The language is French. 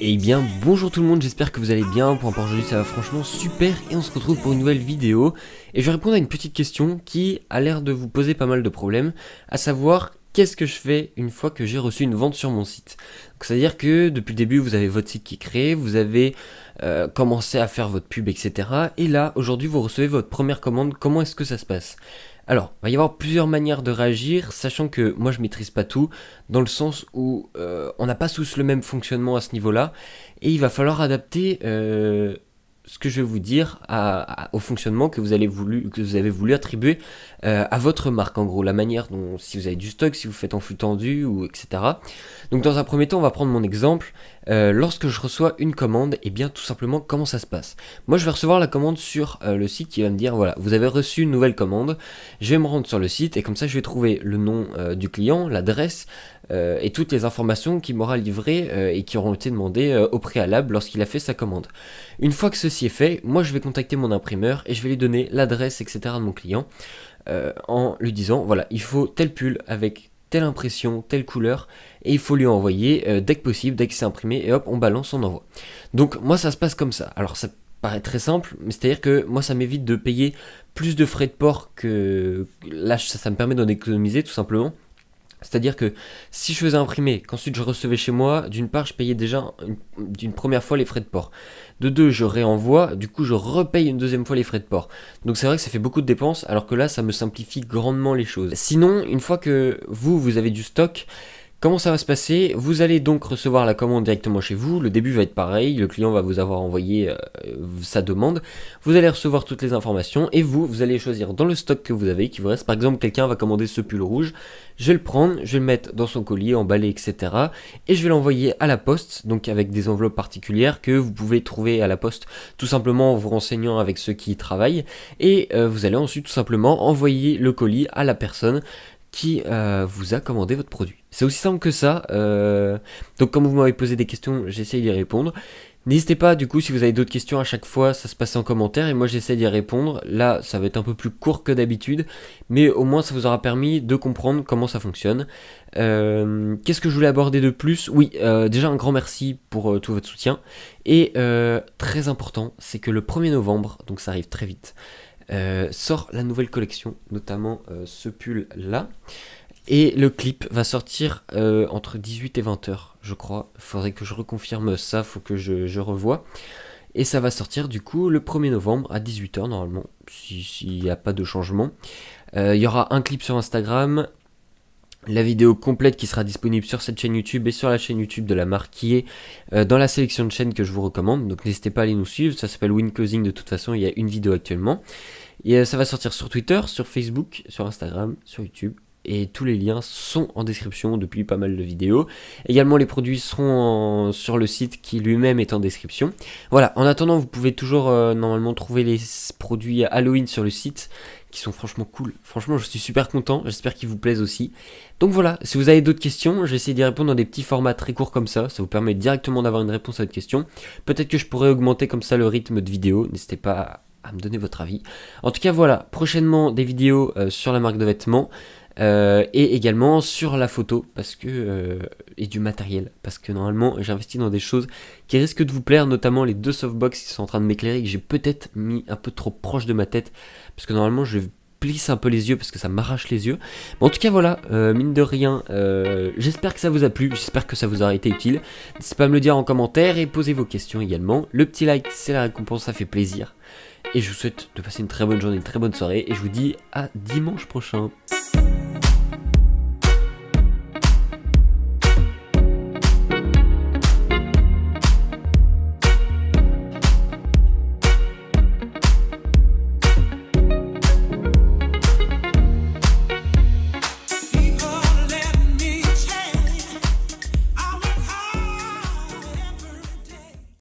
Eh bien bonjour tout le monde, j'espère que vous allez bien. Pour aujourd'hui ça va franchement super et on se retrouve pour une nouvelle vidéo. Et je vais répondre à une petite question qui a l'air de vous poser pas mal de problèmes, à savoir qu'est-ce que je fais une fois que j'ai reçu une vente sur mon site. C'est-à-dire que depuis le début vous avez votre site qui est créé, vous avez commencé à faire votre pub, etc. Et là aujourd'hui vous recevez votre première commande, comment est-ce que ça se passe ? Alors, il va y avoir plusieurs manières de réagir, sachant que moi je maîtrise pas tout, dans le sens où on n'a pas tous le même fonctionnement à ce niveau-là, et il va falloir adapter ce que je vais vous dire au fonctionnement que vous avez voulu attribuer à votre marque, en gros, la manière dont, si vous avez du stock, si vous faites en flux tendu, ou etc. Donc dans un premier temps, on va prendre mon exemple. Lorsque je reçois une commande, et bien tout simplement comment ça se passe. Moi je vais recevoir la commande sur le site qui va me dire voilà, vous avez reçu une nouvelle commande, je vais me rendre sur le site et comme ça je vais trouver le nom du client, l'adresse et toutes les informations qu'il m'aura livrées et qui auront été demandées au préalable lorsqu'il a fait sa commande. Une fois que ceci est fait, moi je vais contacter mon imprimeur et je vais lui donner l'adresse etc de mon client en lui disant voilà, il faut tel pull avec telle impression, telle couleur, et il faut lui envoyer dès que possible, dès que c'est imprimé, et hop, on balance, on envoie. Donc moi ça se passe comme ça. Alors ça paraît très simple, mais c'est-à-dire que moi ça m'évite de payer plus de frais de port que... Là ça me permet d'en économiser tout simplement. C'est-à-dire que si je faisais imprimer, qu'ensuite je recevais chez moi, d'une part je payais déjà d'une première fois les frais de port. De deux, je réenvoie, du coup je repaye une deuxième fois les frais de port. Donc c'est vrai que ça fait beaucoup de dépenses, alors que là ça me simplifie grandement les choses. Sinon, une fois que vous avez du stock, comment ça va se passer? Vous allez donc recevoir la commande directement chez vous, le début va être pareil, le client va vous avoir envoyé sa demande, vous allez recevoir toutes les informations et vous allez choisir dans le stock que vous avez, qui vous reste, par exemple quelqu'un va commander ce pull rouge, je vais le prendre, je vais le mettre dans son colis, emballé, etc. Et je vais l'envoyer à la poste, donc avec des enveloppes particulières que vous pouvez trouver à la poste tout simplement en vous renseignant avec ceux qui y travaillent, et vous allez ensuite tout simplement envoyer le colis à la personne qui vous a commandé votre produit. C'est aussi simple que ça, donc comme vous m'avez posé des questions, j'essaie d'y répondre. N'hésitez pas, du coup, si vous avez d'autres questions à chaque fois, ça se passe en commentaire et moi j'essaie d'y répondre. Là, ça va être un peu plus court que d'habitude, mais au moins ça vous aura permis de comprendre comment ça fonctionne. Qu'est-ce que je voulais aborder de plus? Oui, déjà un grand merci pour tout votre soutien. Et très important, c'est que le 1er novembre, donc ça arrive très vite, sort la nouvelle collection, notamment ce pull là. Et le clip va sortir entre 18 et 20 heures, je crois. Faudrait que je reconfirme ça, faut que je revoie. Et ça va sortir du coup le 1er novembre à 18 heures normalement, s'il n'y a pas de changement. Il y aura un clip sur Instagram, la vidéo complète qui sera disponible sur cette chaîne YouTube et sur la chaîne YouTube de la marque qui est dans la sélection de chaînes que je vous recommande. Donc n'hésitez pas à aller nous suivre, ça s'appelle Win Closing de toute façon, il y a une vidéo actuellement. Et ça va sortir sur Twitter, sur Facebook, sur Instagram, sur YouTube. Et tous les liens sont en description depuis pas mal de vidéos. Également les produits seront sur le site qui lui-même est en description. Voilà, en attendant vous pouvez toujours normalement trouver les produits Halloween sur le site qui sont franchement cool. Franchement je suis super content, j'espère qu'ils vous plaisent aussi. Donc voilà, si vous avez d'autres questions, je vais essayer d'y répondre dans des petits formats très courts comme ça vous permet directement d'avoir une réponse à votre question. Peut-être que je pourrais augmenter comme ça le rythme de vidéo, n'hésitez pas à me donner votre avis. En tout cas voilà, prochainement des vidéos sur la marque de vêtements. Et également sur la photo parce que et du matériel parce que normalement j'investis dans des choses qui risquent de vous plaire, notamment les deux softbox qui sont en train de m'éclairer, que j'ai peut-être mis un peu trop proche de ma tête parce que normalement je plisse un peu les yeux parce que ça m'arrache les yeux. Mais en tout cas voilà, mine de rien, j'espère que ça vous a plu, j'espère que ça vous aura été utile. N'hésitez pas à me le dire en commentaire et posez vos questions également. Le petit like c'est la récompense, ça fait plaisir. Et je vous souhaite de passer une très bonne journée, une très bonne soirée et je vous dis à dimanche prochain.